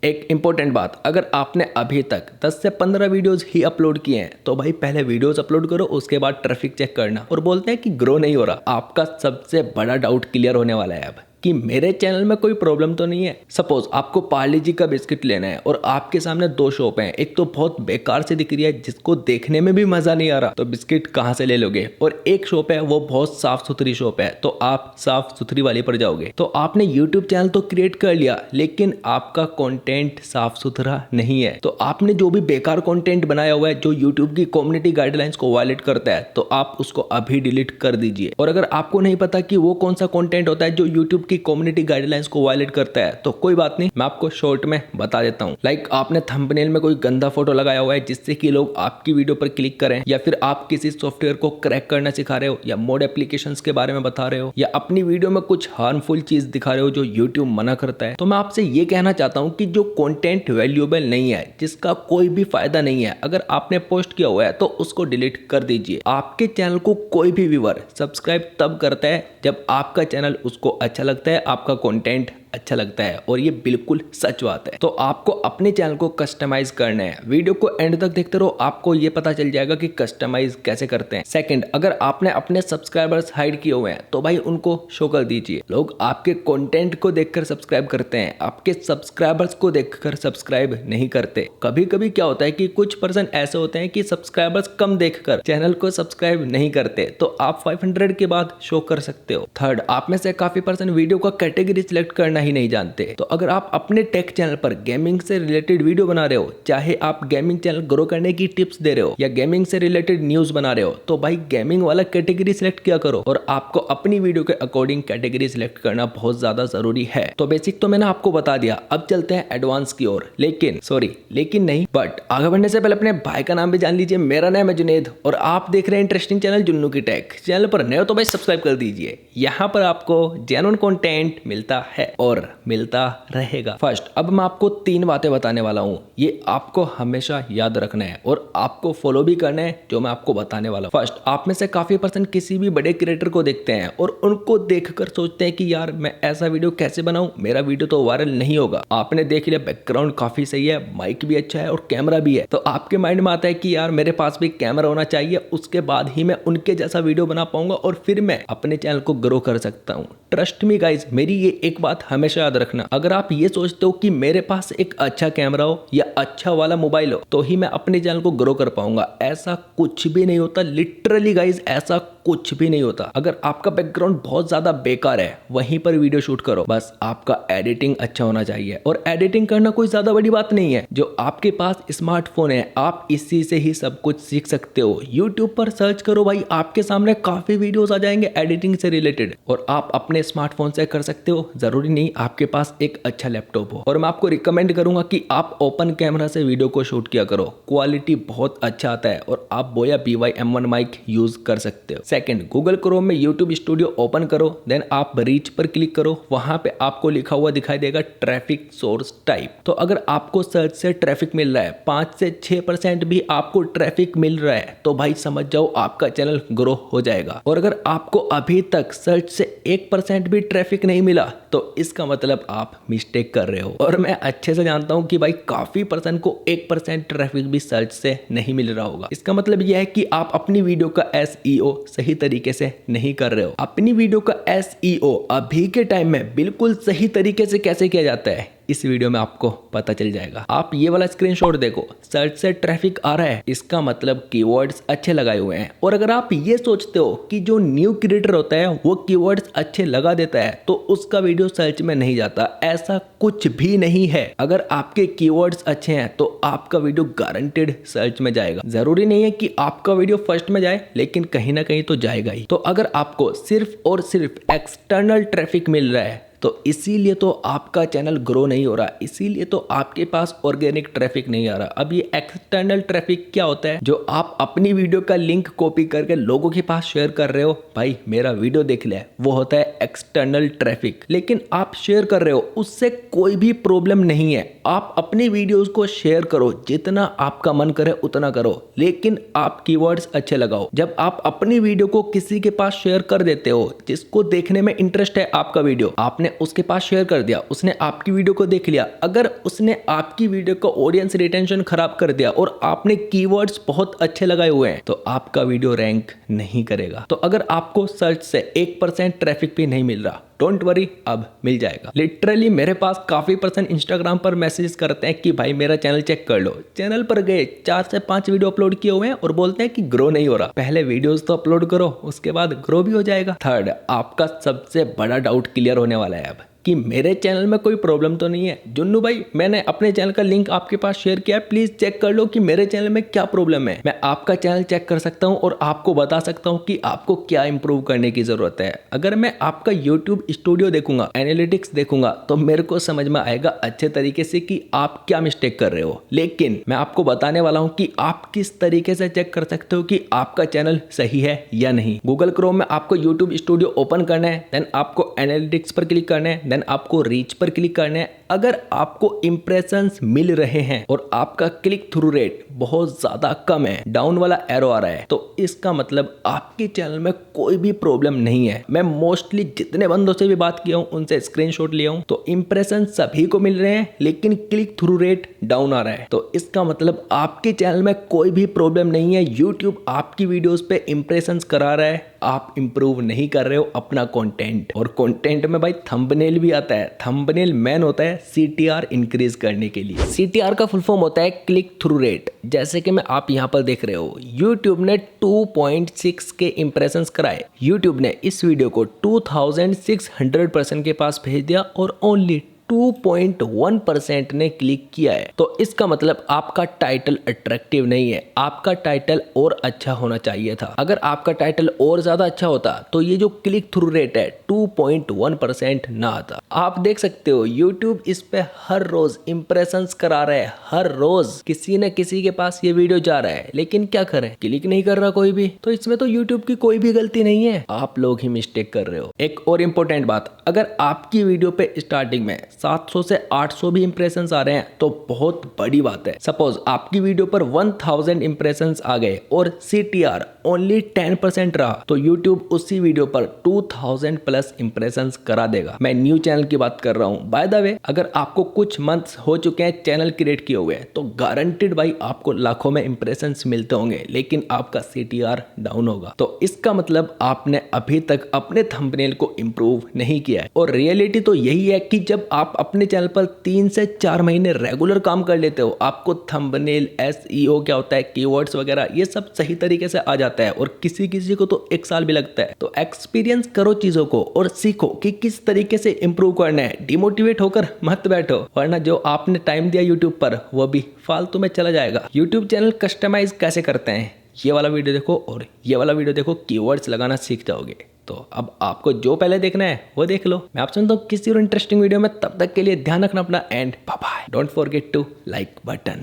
एक इम्पोर्टेंट बात, अगर आपने अभी तक 10 से 15 वीडियोस ही अपलोड किए हैं तो भाई पहले वीडियोस अपलोड करो, उसके बाद ट्रैफिक चेक करना। और बोलते हैं कि ग्रो नहीं हो रहा, आपका सबसे बड़ा डाउट क्लियर होने वाला है अब कि मेरे चैनल में कोई प्रॉब्लम तो नहीं है। सपोज आपको पार्ले जी का बिस्किट लेना है और आपके सामने दो शॉप हैं, एक तो बहुत बेकार से दिख रही है जिसको देखने में भी मजा नहीं आ रहा, तो बिस्किट कहाँ से ले लोगे, और एक शॉप है वो बहुत साफ सुथरी शॉप है तो आप साफ सुथरी वाली पर जाओगे। तो आपने यूट्यूब चैनल तो क्रिएट कर लिया लेकिन आपका कंटेंट साफ सुथरा नहीं है, तो आपने जो भी बेकार कंटेंट बनाया हुआ है जो यूट्यूब की कम्युनिटी गाइडलाइंस को वायलेट करता है तो आप उसको अभी डिलीट कर दीजिए। और अगर आपको नहीं पता कि वो कौन सा कंटेंट होता है जो यूट्यूब की कम्युनिटी गाइडलाइंस को वायलेट करता है तो कोई बात नहीं, मैं आपको शॉर्ट में बता देता हूं। लाइक आपने थंबनेल में कोई गंदा फोटो लगाया हुआ है जिससे कि लोग आपकी वीडियो पर क्लिक करें, या फिर आप किसी सॉफ्टवेयर को क्रैक करना सिखा रहे हो, या मोड एप्लीकेशंस के बारे में बता रहे हो, या अपनी वीडियो में कुछ हार्मफुल चीज दिखा रहे हो जो यूट्यूब मना करता है, तो मैं आपसे ये कहना चाहता हूं कि जो कंटेंट वैल्यूएबल नहीं है, जिसका कोई भी फायदा नहीं है, अगर आपने पोस्ट किया हुआ है तो उसको डिलीट कर दीजिए। आपके चैनल को कोई भी व्यूअर सब्सक्राइब तब करता है जब आपका चैनल उसको अच्छा लगता है, आपका कंटेंट अच्छा लगता है, और ये बिल्कुल सच बात है। तो आपको अपने चैनल को कस्टमाइज करना है। वीडियो को एंड तक देखते रहो, आपको ये पता चल जाएगा कि कस्टमाइज कैसे करते हैं। सेकंड, अगर आपने अपने सब्सक्राइबर्स हाइड किए हुए हैं तो भाई उनको शो कर दीजिए। लोग आपके कंटेंट को देखकर सब्सक्राइब करते हैं, आपके सब्सक्राइबर्स को देखकर सब्सक्राइब नहीं करते। कभी कभी क्या होता है कि कुछ पर्सन ऐसे होते हैं कि सब्सक्राइबर्स कम देखकर चैनल को सब्सक्राइब नहीं करते, तो आप 500 के बाद शो कर सकते हो। थर्ड, आप में से काफी पर्सन वीडियो का कैटेगरी सिलेक्ट करना ही नहीं जानते, तो अगर आप अपने टेक चैनल पर गेमिंग से रिलेटेड वीडियो बना रहे हो, चाहे आप गेमिंग चैनल ग्रो करने की टिप्स दे रहे हो या गेमिंग से रिलेटेड न्यूज बना रहे हो, तो भाई गेमिंग वाला कैटेगरी सिलेक्ट किया करो। और आपको अपनी वीडियो के अकॉर्डिंग कैटेगरी सिलेक्ट करना बहुत ज्यादा जरूरी है। तो बेसिक तो मैंने आपको बता दिया, अब चलते हैं एडवांस की ओर। लेकिन नहीं, बट आगे बढ़ने से पहले अपने भाई का नाम भी जान लीजिए। मेरा नाम है जुनैद और आप देख रहे हैं इंटरेस्टिंग चैनल जुन्नू की टेक। चैनल पर नए हो तो भाई सब्सक्राइब कर दीजिए, यहाँ पर आपको जेन्युइन कंटेंट मिलता है और मिलता रहेगा। फर्स्ट, अब मैं आपको 3 बातें बताने वाला हूं, ये आपको हमेशा याद रखना है और आपको फॉलो भी करना है जो मैं आपको बताने वाला हूं। फर्स्ट, आप में से काफी पर्सन किसी भी बड़े क्रिएटर को देखते हैं और उनको देखकर सोचते हैं कि यार मैं ऐसा वीडियो कैसे बनाऊं, मेरा वीडियो तो वायरल नहीं होगा। आपने देख लिया बैकग्राउंड काफी सही है, माइक भी अच्छा है और कैमरा भी है, तो आपके माइंड में आता है कि यार मेरे पास भी कैमरा होना चाहिए, उसके बाद ही मैं उनके जैसा वीडियो बना पाऊंगा और फिर मैं अपने चैनल को ग्रो कर सकता हूं। ट्रस्ट मी गाइज, मेरी ये एक बात हमेशा याद रखना, अगर आप ये सोचते हो कि मेरे पास एक अच्छा कैमरा हो या अच्छा वाला मोबाइल हो तो ही मैं अपने चैनल को ग्रो कर पाऊंगा, ऐसा कुछ भी नहीं होता। लिटरली गाइज ऐसा कुछ भी नहीं होता। अगर आपका बैकग्राउंड बहुत ज्यादा बेकार है वहीं पर वीडियो शूट करो, बस आपका एडिटिंग अच्छा होना चाहिए। और एडिटिंग करना कोई ज्यादा बड़ी बात नहीं है, जो आपके पास स्मार्टफोन है आप इसी से ही सब कुछ सीख सकते हो। यूट्यूब पर सर्च करो भाई, आपके सामने काफी वीडियोस आ जाएंगे एडिटिंग से रिलेटेड, और आप अपने स्मार्टफोन से कर सकते हो, जरूरी नहीं आपके पास एक अच्छा लैपटॉप हो। और मैं आपको रिकमेंड करूंगा कि आप ओपन कैमरा से वीडियो को शूट किया करो, क्वालिटी बहुत अच्छा आता है, और आप बोया BY-M1 माइक यूज कर सकते हो। सेकंड, गूगल क्रोम में YouTube स्टूडियो ओपन करो, देन आप रीच पर क्लिक करो, वहां पे आपको लिखा हुआ दिखाई देगा ट्रैफिक सोर्स टाइप। तो अगर आपको सर्च से ट्रैफिक मिल रहा है, 5 से 6% भी आपको ट्रैफिक मिल रहा है, तो भाई समझ जाओ आपका चैनल ग्रो हो जाएगा। और अगर आपको अभी तक सर्च से 1% भी ट्रैफिक नहीं मिला तो इसका मतलब आप मिस्टेक कर रहे हो। और मैं अच्छे से जानता हूं कि भाई काफी पर्सन को 1% ट्रैफिक भी सर्च से नहीं मिल रहा होगा। इसका मतलब यह है कि आप अपनी वीडियो का SEO सही तरीके से नहीं कर रहे हो। अपनी वीडियो का SEO अभी के टाइम में बिल्कुल सही तरीके से कैसे किया जाता है इस वीडियो में आपको पता चल जाएगा। आप ये वाला स्क्रीनशॉट देखो, सर्च से ट्रैफिक आ रहा है, इसका मतलब कीवर्ड्स अच्छे लगाए हुए हैं। और अगर आप ये सोचते हो कि जो न्यू क्रिएटर होता है वो कीवर्ड्स अच्छे लगा देता है तो उसका वीडियो सर्च में नहीं जाता, ऐसा कुछ भी नहीं है। अगर आपके कीवर्ड्स अच्छे हैं तो आपका वीडियो गारंटेड सर्च में जाएगा। जरूरी नहीं है कि आपका वीडियो फर्स्ट में जाए, लेकिन कहीं ना कहीं तो जाएगा ही। तो अगर आपको सिर्फ और सिर्फ एक्सटर्नल ट्रैफिक मिल रहा है तो इसीलिए तो आपका चैनल ग्रो नहीं हो रहा, इसीलिए तो आपके पास ऑर्गेनिक ट्रैफिक नहीं आ रहा। अब ये एक्सटर्नल ट्रैफिक क्या होता है? जो आप अपनी वीडियो का लिंक कॉपी करके लोगों के पास शेयर कर रहे हो, भाई मेरा वीडियो देख ले, वो होता है एक्सटर्नल ट्रैफिक। लेकिन आप शेयर कर रहे हो, उससे कोई भी प्रॉब्लम नहीं है। आप अपनी वीडियोस को शेयर करो, जितना आपका मन करे उतना करो, लेकिन आप कीवर्ड्स अच्छे लगाओ। जब आप अपनी वीडियो को किसी के पास शेयर कर देते हो जिसको देखने में इंटरेस्ट है आपका वीडियो, आपने आपने उसके पास शेयर कर दिया, उसने आपकी वीडियो को देख लिया, अगर उसने आपकी वीडियो का ऑडियंस रिटेंशन खराब कर दिया और आपने कीवर्ड्स बहुत अच्छे लगाए हुए हैं, तो आपका वीडियो रैंक नहीं करेगा। तो अगर आपको सर्च से 1% ट्रैफिक भी नहीं मिल रहा, डोंट वरी, अब मिल जाएगा। लिटरली मेरे पास काफी पर्सन इंस्टाग्राम पर मैसेज करते हैं कि भाई मेरा चैनल चेक कर लो। चैनल पर गए 4 से 5 वीडियो अपलोड किए हुए हैं और बोलते हैं कि ग्रो नहीं हो रहा। पहले वीडियोस तो अपलोड करो, उसके बाद ग्रो भी हो जाएगा। थर्ड, आपका सबसे बड़ा डाउट क्लियर होने वाला है अब कि मेरे चैनल में कोई प्रॉब्लम तो नहीं है। जुन्नू भाई, मैंने अपने चैनल का लिंक आपके पास शेयर किया है, प्लीज चेक कर लो कि मेरे चैनल में क्या प्रॉब्लम है। मैं आपका चैनल चेक कर सकता हूं और आपको बता सकता हूं कि आपको क्या इंप्रूव करने की जरूरत है। अगर मैं आपका YouTube स्टूडियो देखूंगा, एनालिटिक्स देखूंगा, तो मेरे को समझ में आएगा अच्छे तरीके से कि आप क्या मिस्टेक कर रहे हो। लेकिन मैं आपको बताने वाला हूं कि आप किस तरीके से चेक कर सकते हो कि आपका चैनल सही है या नहीं। गूगल क्रोम में आपको YouTube स्टूडियो ओपन करना है, देन आपको एनालिटिक्स पर क्लिक करना है, देन आपको रीच पर क्लिक करना है। अगर आपको इंप्रेशंस मिल रहे हैं और आपका क्लिक थ्रू रेट बहुत ज्यादा कम है, डाउन वाला एरो आ रहा है, तो इसका मतलब आपके चैनल में कोई भी प्रॉब्लम नहीं है। मैं मोस्टली जितने बंदों से भी बात किया हूं, उनसे स्क्रीनशॉट लिया हूं, तो इंप्रेशन सभी को मिल रहे हैं, लेकिन क्लिक थ्रू रेट डाउन आ रहा है। तो इसका मतलब आपके चैनल में कोई भी प्रॉब्लम नहीं है। यूट्यूब आपकी वीडियोस पे इंप्रेशंस करा रहा है, आप इंप्रूव नहीं कर रहे हो अपना कंटेंट। और कंटेंट में भाई थंबनेल भी आता है। थंबनेल मैन होता है CTR इंक्रीज करने के लिए। CTR का फुल फॉर्म होता है क्लिक थ्रू रेट। जैसे कि मैं आप यहाँ पर देख रहे हो, YouTube ने 2.6 के इंप्रेशंस कराए। YouTube ने इस वीडियो को 2600 पर्सन के पास भेज दिया और ओनली 2.1% ने क्लिक किया है। तो इसका मतलब आपका टाइटल अट्रैक्टिव नहीं है, आपका टाइटल और अच्छा होना चाहिए था। अगर आपका टाइटल और ज्यादा अच्छा होता तो ये जो क्लिक थ्रू रेट है 2.1% ना आता। आप देख सकते हो YouTube इस पे हर रोज इंप्रेशंस करा रहा है, हर रोज किसी न किसी के पास ये वीडियो जा रहा है, लेकिन क्या करें, क्लिक नहीं कर रहा कोई भी। तो इसमें तो YouTube की कोई भी गलती नहीं है, आप लोग ही मिस्टेक कर रहे हो। एक और इम्पोर्टेंट बात, अगर आपकी वीडियो पे स्टार्टिंग में 700 से 800 भी इंप्रेशंस आ रहे हैं तो बहुत बड़ी बात है। सपोज आपकी वीडियो पर 1000 इंप्रेशंस आ गए और CTR ओनली 10% रहा, तो YouTube उसी वीडियो पर 2000 प्लस इंप्रेशंस करा देगा। मैं न्यू चैनल की बात कर रहा हूं। बाय द वे, अगर आपको कुछ मंथ्स हो चुके हैं चैनल क्रिएट किए हुए, तो गारंटेड भाई आपको लाखों में इंप्रेशंस मिलते होंगे, लेकिन आपका CTR डाउन होगा। तो इसका मतलब आपने अभी तक अपने थंबनेल को इंप्रूव नहीं किया है। और रियलिटी तो यही है कि जब आप अपने चैनल पर 3 से 4 महीने रेगुलर काम कर लेते हो, आपको थंबनेल, SEO क्या होता है, कीवर्ड्स वगैरह, ये सब सही तरीके से आ जाता है। और किसी किसी को तो 1 साल भी लगता है। तो एक्सपीरियंस करो चीजों को और सीखो कि किस तरीके से इंप्रूव करना है। डिमोटिवेट होकर मत बैठो, वरना जो आपने टाइम दिया यूट्यूब पर वो भी फालतू में चला जाएगा। यूट्यूब चैनल कस्टमाइज कैसे करते हैं, ये वाला वीडियो देखो और ये वाला वीडियो देखो, कीवर्ड्स लगाना सीख जाओगे। तो अब आपको जो पहले देखना है वो देख लो। मैं आपसे मिलता हूं किसी और इंटरेस्टिंग वीडियो में, तब तक के लिए ध्यान रखना अपना and bye bye. Don't forget to like button.